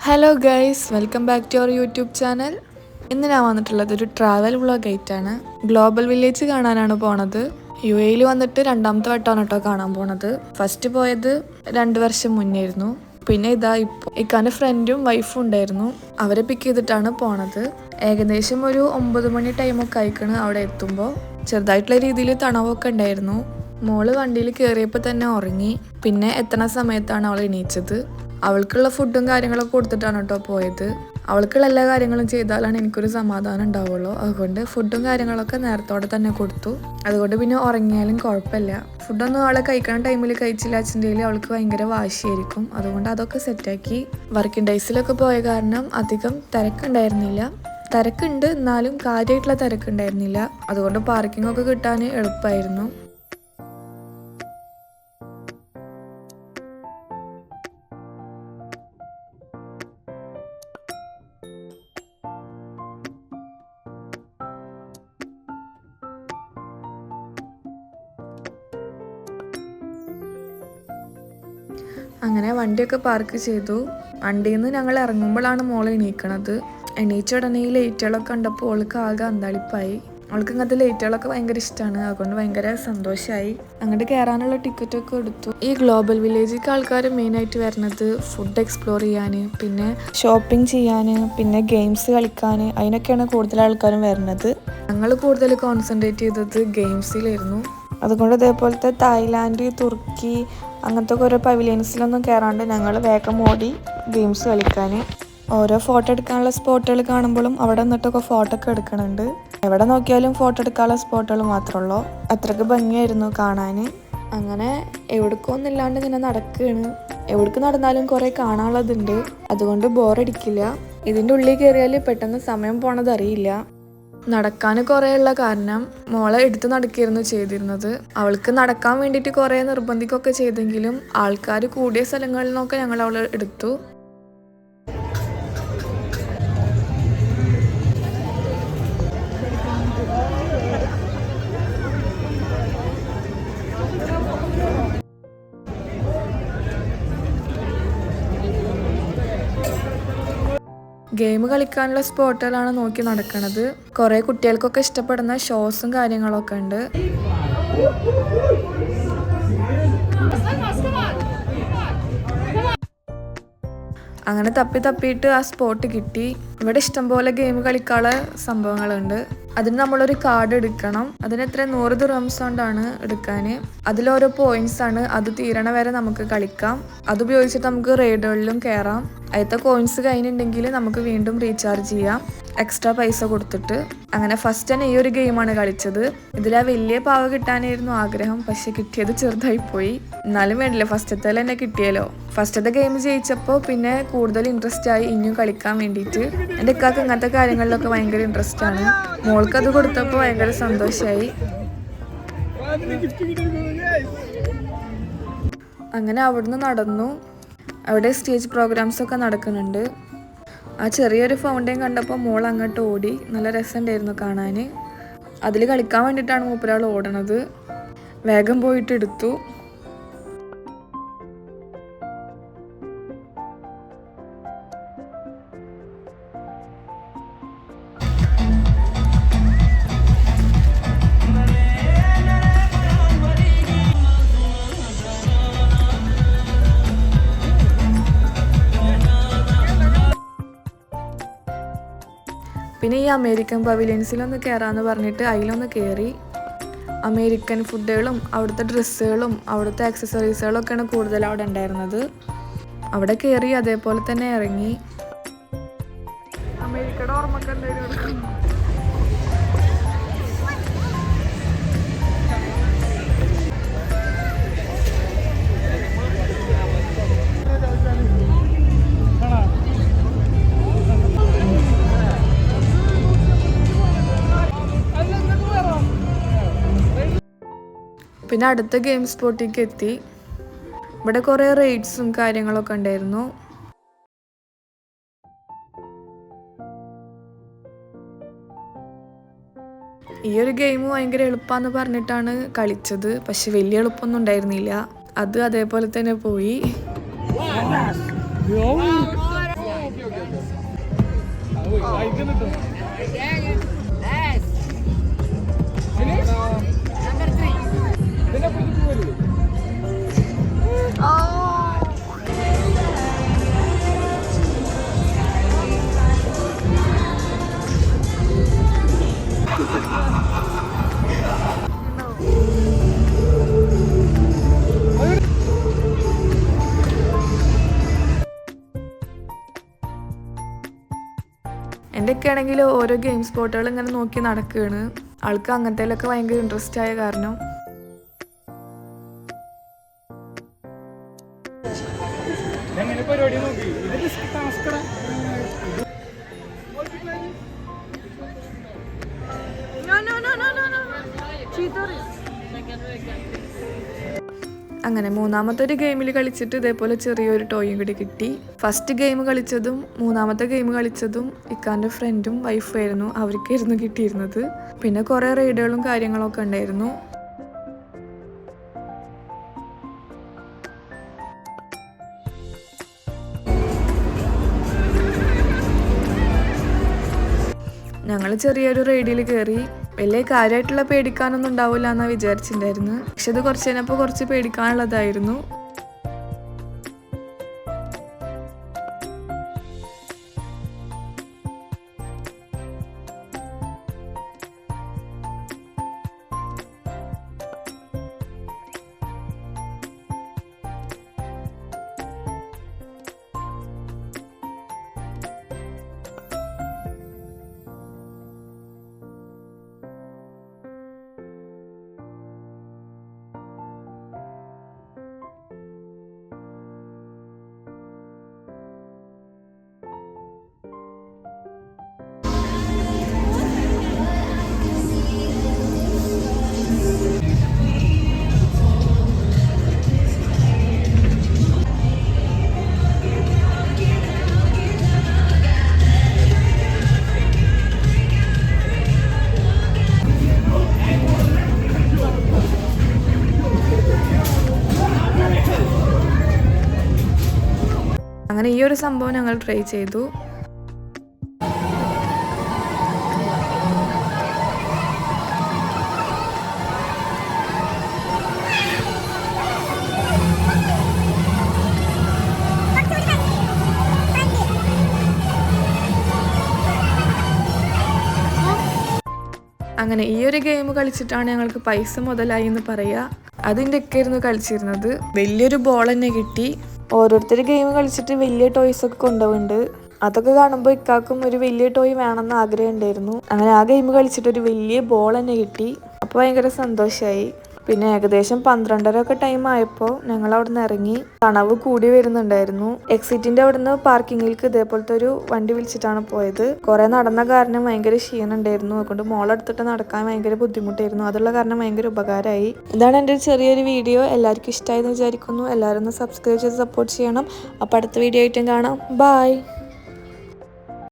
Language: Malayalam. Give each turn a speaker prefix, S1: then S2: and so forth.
S1: Hello guys, welcome back to our YouTube channel. ഇന്ന് ഞാൻ വന്നിട്ടുള്ളത് ഒരു ട്രാവൽ വ്ളോഗ് ആയിട്ടാണ്. ഗ്ലോബൽ വില്ലേജ് കാണാനാണ് പോണത്. UAE വന്നിട്ട് രണ്ടാമത്തെ വട്ടമാണ് കേട്ടോ കാണാൻ പോണത്. ഫസ്റ്റ് പോയത് 2 വർഷം മുന്നേയിരുന്നു. പിന്നെ ഇതാ ഇപ്പോൾ ഇക്കാൻ്റെ ഫ്രണ്ടും വൈഫും ഉണ്ടായിരുന്നു. അവരെ പിക്ക് ചെയ്തിട്ടാണ് പോണത്. ഏകദേശം ഒരു 9 മണി ടൈമൊക്കെ ആയിക്കണ് അവിടെ എത്തുമ്പോൾ. ചെറുതായിട്ടുള്ള രീതിയിൽ തണവൊക്കെ ഉണ്ടായിരുന്നു. മോള് വണ്ടിയിൽ കയറിയപ്പോൾ തന്നെ ഉറങ്ങി. പിന്നെ എത്തണ സമയത്താണ് അവൾ എണീച്ചത്. അവൾക്കുള്ള ഫുഡും കാര്യങ്ങളൊക്കെ കൊടുത്തിട്ടാണ് കേട്ടോ പോയത്. അവൾക്കുള്ള എല്ലാ കാര്യങ്ങളും ചെയ്താലാണ് എനിക്കൊരു സമാധാനം ഉണ്ടാവുള്ളൂ. അതുകൊണ്ട് ഫുഡും കാര്യങ്ങളൊക്കെ നേരത്തോടെ തന്നെ കൊടുത്തു. അതുകൊണ്ട് പിന്നെ ഉറങ്ങിയാലും കുഴപ്പമില്ല. ഫുഡൊന്നും അവളെ കഴിക്കണ ടൈമിൽ കഴിച്ചില്ല വെച്ചിട്ടുണ്ടെങ്കിൽ അവൾക്ക് ഭയങ്കര വാശിയായിരിക്കും. അതുകൊണ്ട് അതൊക്കെ സെറ്റാക്കി. വർക്കിംഗ് ഡേയ്സിലൊക്കെ പോയ കാരണം അധികം തിരക്കുണ്ടായിരുന്നില്ല. തിരക്കുണ്ട്, എന്നാലും കാര്യമായിട്ടുള്ള തിരക്കുണ്ടായിരുന്നില്ല. അതുകൊണ്ട് പാർക്കിംഗ് ഒക്കെ കിട്ടാൻ എളുപ്പമായിരുന്നു. അങ്ങനെ വണ്ടിയൊക്കെ പാർക്ക് ചെയ്തു. വണ്ടിയിൽ നിന്ന് ഞങ്ങൾ ഇറങ്ങുമ്പോഴാണ് മോളെ എണീക്കണത്. എണീച്ച ഉടനെ ഈ ലൈറ്റുകളൊക്കെ കണ്ടപ്പോൾ അവൾക്ക് ആകെ അന്താളിപ്പായി. അവൾക്ക് ഇങ്ങനത്തെ ലൈറ്റുകളൊക്കെ ഭയങ്കര ഇഷ്ടമാണ്. അതുകൊണ്ട് ഭയങ്കര സന്തോഷമായി. അങ്ങോട്ട് കയറാനുള്ള ടിക്കറ്റൊക്കെ എടുത്തു. ഈ ഗ്ലോബൽ വില്ലേജിലേക്ക് ആൾക്കാർ മെയിനായിട്ട് വരുന്നത് ഫുഡ് എക്സ്പ്ലോർ ചെയ്യാൻ, പിന്നെ ഷോപ്പിംഗ് ചെയ്യാൻ, പിന്നെ ഗെയിംസ് കളിക്കാൻ, അതിനൊക്കെയാണ് കൂടുതൽ ആൾക്കാരും വരുന്നത്. ഞങ്ങൾ കൂടുതൽ കോൺസെൻട്രേറ്റ് ചെയ്തത് ഗെയിംസിലായിരുന്നു. അതുകൊണ്ട് ഇതേപോലത്തെ തായ്ലാൻഡ്, തുർക്കി അങ്ങനത്തെ ഓരോ പവിലിയൻസിലൊന്നും കയറാണ്ട് ഞങ്ങൾ വേഗം ഓടി ഗെയിംസ് കളിക്കാൻ. ഓരോ ഫോട്ടോ എടുക്കാനുള്ള സ്പോട്ടുകൾ കാണുമ്പോഴും അവിടെ നിന്നിട്ടൊക്കെ ഫോട്ടോ ഒക്കെ എടുക്കണുണ്ട്. എവിടെ നോക്കിയാലും ഫോട്ടോ എടുക്കാനുള്ള സ്പോട്ടുകൾ മാത്രമുള്ളൂ. അത്രയ്ക്ക് ഭംഗിയായിരുന്നു കാണാൻ. അങ്ങനെ എവിടേക്കൊന്നുമില്ലാണ്ട് ഇങ്ങനെ നടക്കുകയാണ്. എവിടേക്ക് നടന്നാലും കുറേ കാണാനുള്ളതുണ്ട്. അതുകൊണ്ട് ബോറടിക്കില്ല. ഇതിൻ്റെ ഉള്ളിൽ കയറിയാൽ പെട്ടെന്ന് സമയം പോണത് അറിയില്ല. നടക്കാൻ കുറേ ഉള്ള കാരണം മോളെ എടുത്ത് നടക്കായിരുന്നു ചെയ്തിരുന്നത്. അവൾക്ക് നടക്കാൻ വേണ്ടിയിട്ട് കുറേ നിർബന്ധിക്കുകയൊക്കെ ചെയ്തെങ്കിലും ആൾക്കാർ കൂടിയ സ്ഥലങ്ങളിൽ നിന്നൊക്കെ ഞങ്ങൾ അവളെ എടുത്തു. ഗെയിം കളിക്കാനുള്ള സ്പോട്ടുകളാണ് നോക്കി നടക്കുന്നത്. കുറേ കുട്ടികൾക്കൊക്കെ ഇഷ്ടപ്പെടുന്ന ഷോസും കാര്യങ്ങളൊക്കെ ഉണ്ട്. അങ്ങനെ തപ്പിയിട്ട് ആ സ്പോട്ട് കിട്ടി. ഇവിടെ ഇഷ്ടംപോലെ ഗെയിം കളിക്കാനുള്ള സംഭവങ്ങളുണ്ട്. അതിന് നമ്മളൊരു കാർഡ് എടുക്കണം. അതിന് എത്ര 100 ദിർഹംസ് കൊണ്ടാണ് എടുക്കാൻ. അതിലോരോ പോയിന്റ്സ് ആണ്. അത് തീരണ വരെ നമുക്ക് കളിക്കാം. അതുപയോഗിച്ചിട്ട് നമുക്ക് റൈഡുകളിലും കയറാം. അതിലത്തെ കോയിൻസ് കഴിഞ്ഞിട്ടുണ്ടെങ്കിൽ നമുക്ക് വീണ്ടും റീചാർജ് ചെയ്യാം എക്സ്ട്രാ പൈസ കൊടുത്തിട്ട്. അങ്ങനെ ഫസ്റ്റ് തന്നെ ഈ ഒരു ഗെയിമാണ് കളിച്ചത്. ഇതിലാ വലിയ പാവ കിട്ടാനായിരുന്നു ആഗ്രഹം. പക്ഷെ കിട്ടിയത് ചെറുതായിപ്പോയി. എന്നാലും വേണ്ടില്ല, ഫസ്റ്റത്തെ തന്നെ കിട്ടിയല്ലോ. ഫസ്റ്റത്തെ ഗെയിം ജയിച്ചപ്പോൾ പിന്നെ കൂടുതൽ ഇൻട്രസ്റ്റ് ആയി ഇനിയും കളിക്കാൻ വേണ്ടിയിട്ട്. എൻ്റെ ഇക്കാക്ക് ഇങ്ങനത്തെ കാര്യങ്ങളിലൊക്കെ ഭയങ്കര ഇൻട്രസ്റ്റ് ആണ്. മോൾക്കത് കൊടുത്തപ്പോൾ ഭയങ്കര സന്തോഷമായി. അങ്ങനെ അവിടുന്ന് നടന്നു. അവിടെ സ്റ്റേജ് പ്രോഗ്രാംസ് ഒക്കെ നടക്കുന്നുണ്ട്. ആ ചെറിയൊരു ഫൗണ്ടെയിൻ കണ്ടപ്പോൾ മോൾ അങ്ങോട്ട് ഓടി. നല്ല രസമുണ്ടായിരുന്നു കാണാൻ. അതിൽ കളിക്കാൻ വേണ്ടിയിട്ടാണ് മൂപ്പരാൾ ഓടണത്. വേഗം പോയിട്ട് എടുത്തു. പിന്നെ ഈ അമേരിക്കൻ പവിലിയൻസിലൊന്ന് കയറാമെന്ന് പറഞ്ഞിട്ട് അതിലൊന്ന് കയറി. അമേരിക്കൻ ഫുഡുകളും അവിടുത്തെ ഡ്രസ്സുകളും അവിടുത്തെ ആക്സസറീസുകളൊക്കെയാണ് കൂടുതൽ അവിടെ ഉണ്ടായിരുന്നത്. അവിടെ കയറി അതേപോലെ തന്നെ ഇറങ്ങി. അമേരിക്കയുടെ ഓർമ്മക്ക് എന്തായാലും പിന്നെ അടുത്ത ഗെയിം സ്പോട്ടിലേക്ക് എത്തി. ഇവിടെ കുറേ റൈഡ്സും കാര്യങ്ങളൊക്കെ ഉണ്ടായിരുന്നു. ഈ ഒരു ഗെയിം ഭയങ്കര എളുപ്പമാണെന്ന് പറഞ്ഞിട്ടാണ് കളിച്ചത്. പക്ഷെ വലിയ എളുപ്പമൊന്നും ഉണ്ടായിരുന്നില്ല. അത് അതേപോലെ തന്നെ പോയി. എൻ്റെയൊക്കെ ആണെങ്കിൽ ഓരോ ഗെയിം സ്പോട്ടുകൾ ഇങ്ങനെ നോക്കി നടക്കുകയാണ്. ആൾക്ക് അങ്ങനത്തേലൊക്കെ ഭയങ്കര ഇൻട്രസ്റ്റ് ആയ കാരണം. അങ്ങനെ മൂന്നാമത്തെ ഒരു ഗെയിമിൽ കളിച്ചിട്ട് ഇതേപോലെ ചെറിയൊരു ടോയും കൂടി കിട്ടി. ഫസ്റ്റ് ഗെയിം കളിച്ചതും മൂന്നാമത്തെ ഗെയിം കളിച്ചതും ഇക്കാൻ്റെ ഫ്രണ്ടും വൈഫും ആയിരുന്നു. അവർക്കായിരുന്നു കിട്ടിയിരുന്നത്. പിന്നെ കുറേ റൈഡുകളും കാര്യങ്ങളൊക്കെ ഉണ്ടായിരുന്നു. ഞങ്ങൾ ചെറിയൊരു റൈഡിൽ കയറി. വലിയ കാര്യമായിട്ടുള്ള പേടിക്കാനൊന്നും ഉണ്ടാവില്ല എന്നാണ് വിചാരിച്ചിട്ടുണ്ടായിരുന്നു. പക്ഷെ അത് കുറച്ച് കഴിഞ്ഞപ്പോൾ കുറച്ച് പേടിക്കാനുള്ളതായിരുന്നു. അങ്ങനെ ഈ ഒരു സംഭവം ഞങ്ങൾ ട്രൈ ചെയ്തു. അങ്ങനെ ഈ ഒരു ഗെയിം കളിച്ചിട്ടാണ് ഞങ്ങൾക്ക് പൈസ മുതലായി എന്ന് പറയുക. അതിൻ്റെ ഒക്കെ ആയിരുന്നു കളിച്ചിരുന്നത്. വലിയൊരു ബോൾ തന്നെ കിട്ടി. ഓരോരുത്തർ ഗെയിം കളിച്ചിട്ട് വലിയ ടോയ്സ് ഒക്കെ കൊണ്ടുപോകുന്നുണ്ട്. അതൊക്കെ കാണുമ്പോൾ ഇക്കാക്കും ഒരു വലിയ ടോയ് വേണമെന്ന് ആഗ്രഹം ഉണ്ടായിരുന്നു. അങ്ങനെ ആ ഗെയിം കളിച്ചിട്ട് ഒരു വലിയ ബോൾ തന്നെ കിട്ടി. അപ്പോൾ ഭയങ്കര സന്തോഷമായി. പിന്നെ ഏകദേശം 12:30 ടൈം ആയപ്പോൾ ഞങ്ങൾ അവിടെ നിന്ന് ഇറങ്ങി. തണവ് കൂടി വരുന്നുണ്ടായിരുന്നു. എക്സിറ്റിന്റെ അവിടുന്ന് പാർക്കിങ്ങിലേക്ക് ഇതേപോലത്തെ ഒരു വണ്ടി വിളിച്ചിട്ടാണ് പോയത്. കുറെ നടന്ന കാരണം ഭയങ്കര ക്ഷീണം ഉണ്ടായിരുന്നു. അതുകൊണ്ട് മോളെടുത്തിട്ട് നടക്കാൻ ഭയങ്കര ബുദ്ധിമുട്ടായിരുന്നു. അതുള്ള കാരണം ഭയങ്കര ഉപകാരമായി. ഇതാണ് എൻ്റെ ഒരു ചെറിയൊരു വീഡിയോ. എല്ലാവർക്കും ഇഷ്ടമായെന്ന് വിചാരിക്കുന്നു. എല്ലാവരും ഒന്ന് സബ്സ്ക്രൈബ് ചെയ്ത് സപ്പോർട്ട് ചെയ്യണം. അപ്പോൾ അടുത്ത വീഡിയോ ആയിട്ടും കാണാം. ബൈ.